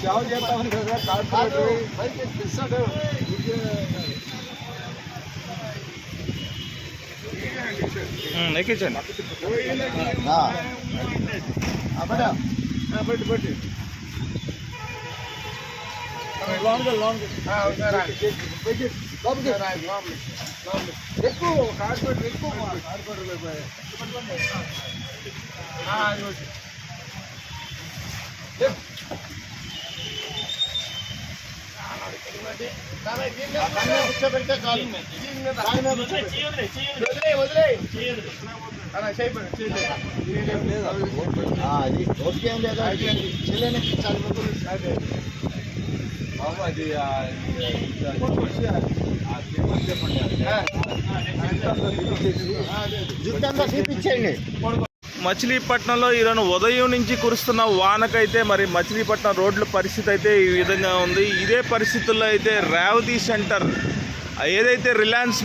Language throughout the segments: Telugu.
సేవ చేస్తామని కదా కార్పొరేట్ ఎక్కించండి. పెట్టి లాంగ్ ఎక్కువ కార్పొరేట్ ఎక్కువ కార్పొరేట్ కూర్చోబెడితే చాలు. అది ఓకే ఏం లేదా చెల్లెనకి చాలు. అది జుట్టంతా చూపించండి. మచిలీపట్నంలో ఈరోజు ఉదయం నుంచి కురుస్తున్న వానకైతే మరి మచిలీపట్నం రోడ్ల పరిస్థితి అయితే ఈ విధంగా ఉంది. ఇదే పరిస్థితుల్లో అయితే రేవతి సెంటర్ ఏదైతే రిలయన్స్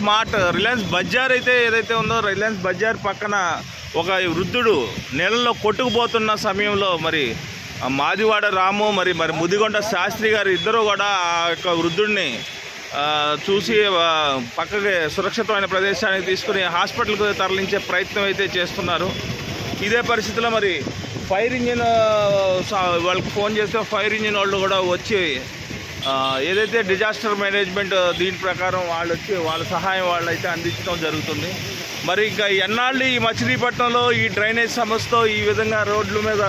బజార్ అయితే ఏదైతే ఉందో రిలయన్స్ బజార్ పక్కన ఒక వృద్ధుడు నీళ్ళలో కొట్టుకుపోతున్న సమయంలో మరి మాదివాడ రాము మరి ముదిగొండ శాస్త్రి గారు ఇద్దరు కూడా ఆ యొక్క వృద్ధుడిని చూసి పక్కకి సురక్షితమైన ప్రదేశానికి తీసుకుని హాస్పిటల్కి తరలించే ప్రయత్నం అయితే చేస్తున్నారు. ఇదే పరిస్థితిలో మరి ఫైర్ ఇంజిన్ వాళ్ళకి ఫోన్ చేస్తే ఫైర్ ఇంజిన్ వాళ్ళు కూడా వచ్చి ఏదైతే డిజాస్టర్ మేనేజ్మెంట్ దీని ప్రకారం వాళ్ళు వచ్చి వాళ్ళ సహాయం వాళ్ళు అయితే అందించడం జరుగుతుంది. మరి ఇంకా ఎన్నాళ్ళు ఈ మచిలీపట్నంలో ఈ డ్రైనేజ్ సమస్యతో ఈ విధంగా రోడ్ల మీద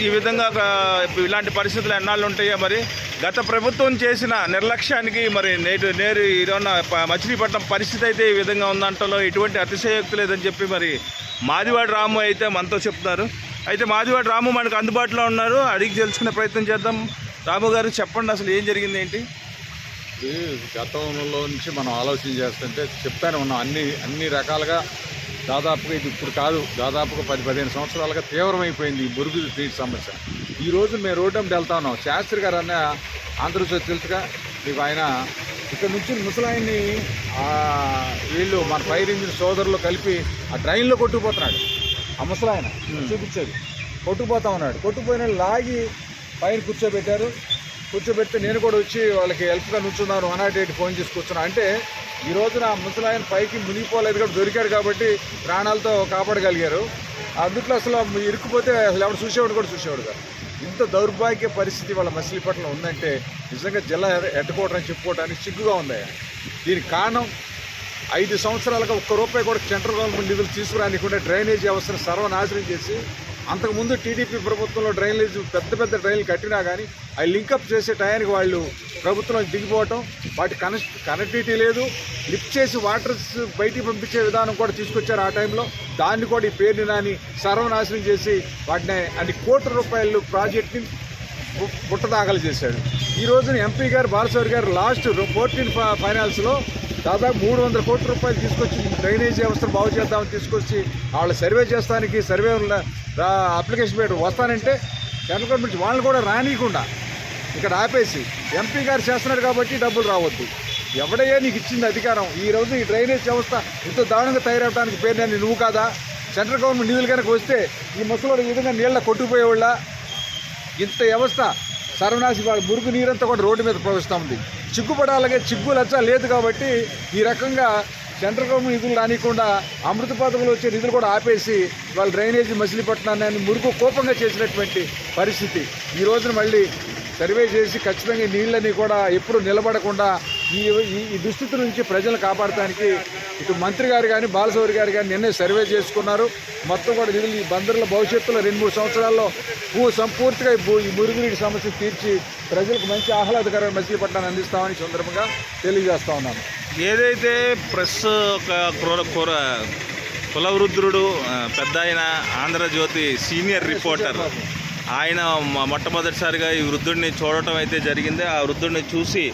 ఈ విధంగా ఇలాంటి పరిస్థితులు ఎన్నాళ్ళు ఉంటాయో మరి గత ప్రభుత్వం చేసిన నిర్లక్ష్యానికి మరి నేరు ఈరోజు మచిలీపట్నం పరిస్థితి అయితే ఈ విధంగా ఉందంటలో ఎటువంటి అతిశయోక్తి లేదని చెప్పి మరి మాదివాడి రాము అయితే మనతో చెప్తున్నారు. అయితే మాదివాడి రాము మనకు అందుబాటులో ఉన్నారు, అడిగి తెలుసుకునే ప్రయత్నం చేద్దాం. రాము గారు చెప్పండి, అసలు ఏం జరిగింది ఏంటి? గతంలో నుంచి మనం ఆలోచన చేస్తుంటే చెప్తానే ఉన్నాం అన్ని రకాలుగా. దాదాపుగా ఇది ఇప్పుడు కాదు, దాదాపుగా 10-15 సంవత్సరాలుగా తీవ్రమైపోయింది ఈ మురుగు నీటి సమస్య. ఈరోజు మేము రోడ్డు మీద వెళ్తా ఉన్నాం. శాస్త్రి గారు అన్న ఆంధ్రప్రదేశ్ తెలుసుగా మీకు, ఆయన ఇక్కడ నుంచి ముసలాయన్ని వీళ్ళు మన ఫైర్ ఇంజిన్ సోదరులు కలిపి ఆ డ్రైన్లో కొట్టుకుపోతున్నాడు. ఆ ముసలాయన చూపించేది కొట్టుకుపోతా ఉన్నాడు. కొట్టుకుపోయిన లాగి పైన కూర్చోబెడితే నేను కూడా వచ్చి వాళ్ళకి హెల్ప్గా నుంచున్నాను. 108 ఫోన్ చేసి కూర్చున్నాను. అంటే ఈ రోజున ముసలాయన పైకి మునిగిపోలేదు కాబట్టి దొరికాడు కాబట్టి ప్రాణాలతో కాపాడగలిగారు. అందుట్లో అసలు ఇరుక్కుపోతే అసలు ఎవరు చూసేవాడు కూడా చూసేవాడు కాదు. ఇంత దౌర్భాగ్య పరిస్థితి వాళ్ళ మచిలీపట్నంలో ఉందంటే నిజంగా జిల్లా హెడ్ క్వార్టర్ అని చెప్పుకోవడానికి సిగ్గుగా ఉంది. దీనికి కారణం 5 సంవత్సరాలుగా ₹1 కూడా సెంట్రల్ గవర్నమెంట్ నిధులు తీసుకురానికుండా డ్రైనేజీ వ్యవస్థను సర్వనాశనం చేసి, అంతకుముందు టీడీపీ ప్రభుత్వంలో డ్రైనేజ్ పెద్ద డ్రైన్లు కట్టినా కానీ అవి లింకప్ చేసే టయానికి వాళ్ళు ప్రభుత్వంలో దిగిపోవటం, వాటి కనెక్టివిటీ లేదు, లిఫ్ట్ చేసి వాటర్స్ బయటికి పంపించే విధానం కూడా తీసుకొచ్చారు. ఆ టైంలో దాన్ని కూడా ఈ పేరుని నాని సర్వనాశనం చేసి వాటిని అన్ని ₹1,00,00,000 ప్రాజెక్ట్ని బుట్టదాఖలు చేశాడు. ఈ రోజున ఎంపీ గారు బాలశౌరి గారు లాస్ట్ 14 ఫైనాన్స్లో దాదాపు ₹300 కోట్ల తీసుకొచ్చి డ్రైనేజ్ వ్యవస్థను బాగు చేద్దామని తీసుకొచ్చి వాళ్ళ సర్వే చేస్తానికి సర్వే అప్లికేషన్ పెట్టి వస్తానంటే సెంట్రల్ గవర్నమెంట్ వాళ్ళని కూడా రానియకుండా ఇక్కడ ఆపేసి ఎంపీ గారు చేస్తున్నారు కాబట్టి డబ్బులు రావద్దు. ఎవడయ్యా నీకు ఇచ్చింది అధికారం? ఈ రోజు ఈ డ్రైనేజ్ వ్యవస్థ ఇంత దారుణంగా తయారవడానికి పేరు నువ్వు కాదా? సెంట్రల్ గవర్నమెంట్ నిధులు కనుక వస్తే ఈ ముసలోడు ఈ విధంగా నీళ్ళ కొట్టుకుపోయేవాళ్ళ ఇంత వ్యవస్థ సర్వనాశి మురుగు నీరంతా కూడా రోడ్డు మీద ప్రవహిస్తూ ఉంది. చిగ్గుపడాలగే చిగ్గు లచ్చ లేదు కాబట్టి ఈ రకంగా సెంట్రల్ గవర్నమెంట్ నిధులు రానియకుండా అమృత పథకంలో వచ్చే నిధులు కూడా ఆపేసి వాళ్ళు డ్రైనేజీ మచిలీపట్నాన్ని మురుగు కోపంగా చేసినటువంటి పరిస్థితి. ఈ రోజున మళ్ళీ సర్వే చేసి ఖచ్చితంగా నీళ్ళని కూడా ఎప్పుడు నిలబడకుండా ఈ దుస్థితి నుంచి ప్రజలను కాపాడటానికి ఇటు మంత్రి గారు కానీ బాలశౌరి గారు కానీ నిన్నే సర్వే చేసుకున్నారు. మొత్తం కూడా నిధులు ఈ బందరుల భవిష్యత్తులో 2-3 సంవత్సరాల్లో సంపూర్తిగా ఈ మురుగునీటి సమస్య తీర్చి ప్రజలకు మంచి ఆహ్లాదకరమైన మచిలీపట్నాన్ని అందిస్తామని సందర్భంగా తెలియజేస్తా ఉన్నాను. ఏదైతే ప్రెస్ కులవృద్ధుడు పెద్ద ఆయన ఆంధ్రజ్యోతి సీనియర్ రిపోర్టర్ ఆయన మొట్టమొదటిసారిగా ఈ వృద్ధుడిని చూడటం అయితే జరిగింది. ఆ వృద్ధుడిని చూసి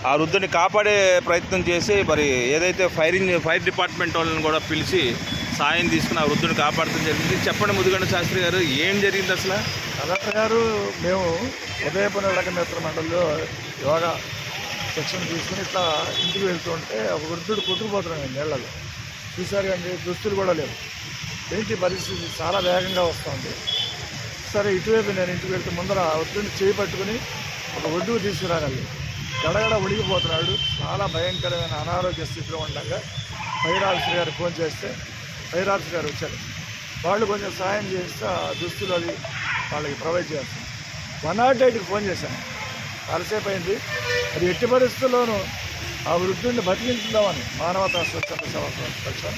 ఆ వృద్ధుడిని కాపాడే ప్రయత్నం చేసి మరి ఏదైతే ఫైర్ డిపార్ట్మెంట్ వాళ్ళని కూడా పిలిచి సాయం తీసుకుని ఆ వృద్ధుడిని కాపాడటం జరిగింది. చెప్పండి ముదిగొండ శాస్త్రి గారు, ఏం జరిగింది అసలు? కలెక్టర్ గారు, మేము ఉదయపల్లి మిత్ర మండలిలో యోగా శిక్షణ తీసుకుని ఇట్లా ఇంటికి వెళ్తుంటే ఒక వృద్ధుడు కొట్టుకుపోతున్నాడు నీళ్ళలో. చూశారు కానీ దుస్తులు కూడా లేవు. ఏంటి పరిస్థితి చాలా వేగంగా వస్తుంది. సరే ఇటువైపు నేను ఇంటికి వెళ్తే ముందర ఒత్తిడిని చేయి పట్టుకుని ఒక ఒడ్డుకు తీసుకురాగలి గడగడ ఉడికిపోతున్నాడు. చాలా భయంకరమైన అనారోగ్య స్థితిలో ఉండగా ఫైర్ ఆఫీసర్ గారికి ఫోన్ చేస్తే ఫైర్ ఆఫీసర్ గారు వచ్చారు. వాళ్ళు కొంచెం సాయం చేస్తే ఆ దుస్తులు అది వాళ్ళకి ప్రొవైడ్ చేస్తారు. 108కి ఫోన్ చేశాను. చాలాసేపు అయింది. అది ఎట్టి పరిస్థితుల్లోనూ ఆ వృద్ధుడిని బతికించుదామని మానవతా స్వచ్ఛంద సేవా సంస్థ పక్షాన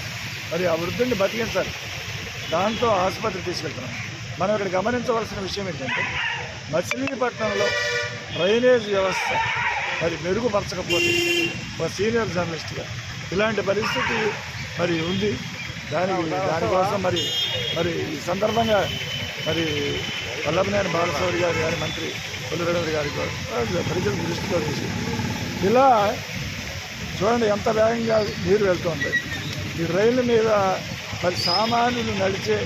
మరి ఆ వృద్ధుడిని బతికించాలి. దాంతో ఆసుపత్రికి తీసుకెళ్తున్నాం. మనం ఇక్కడ గమనించవలసిన విషయం ఏంటంటే మచిలీపట్నంలో డ్రైనేజ్ వ్యవస్థ మరి మెరుగుపరచకపోతే ఒక సీనియర్ జర్నలిస్ట్గా ఇలాంటి పరిస్థితి మరి ఉంది. దానికోసం మరి ఈ సందర్భంగా మరి వల్లభనేని బాలశౌరి గారు కానీ మంత్రి కొల్లిరెడ్డి గారి ప్రజల దృష్టిలో తీసి ఇలా చూడండి ఎంత వేగంగా నీరు వెళ్తుంది. ఈ రైలు మీద మరి సామాన్యులు నడిచే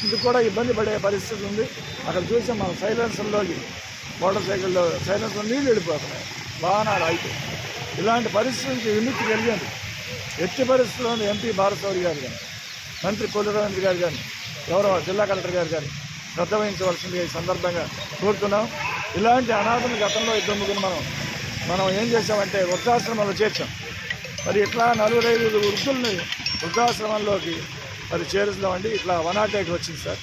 ఇది కూడా ఇబ్బంది పడే పరిస్థితి ఉంది. అక్కడ చూసాం మనం సైలెన్సర్లోకి మోటార్ సైకిల్లో సైలెన్స్లో నీళ్ళు వెళ్ళిపోతున్నాయి, వాహనాలు అయిపోయి. ఇలాంటి పరిస్థితికి విముక్తి కలిగింది. ఎట్టి పరిస్థితుల్లో ఎంపీ బాలశౌరి గారు కానీ మంత్రి కొల్లిరెడ్డి గారు కానీ గౌరవ జిల్లా కలెక్టర్ గారు కానీ శ్రద్ధ వహించవలసింది ఈ సందర్భంగా కోరుతున్నాం. ఇలాంటి అనాథులు గతంలో 2 మనం ఏం చేసామంటే వృద్ధాశ్రమంలో చేర్చాం. మరి ఇట్లా 4-5 వృద్ధుల్ని వృద్ధాశ్రమంలోకి మరి చేరుస్తామండి. ఇట్లా 108 వచ్చింది సార్.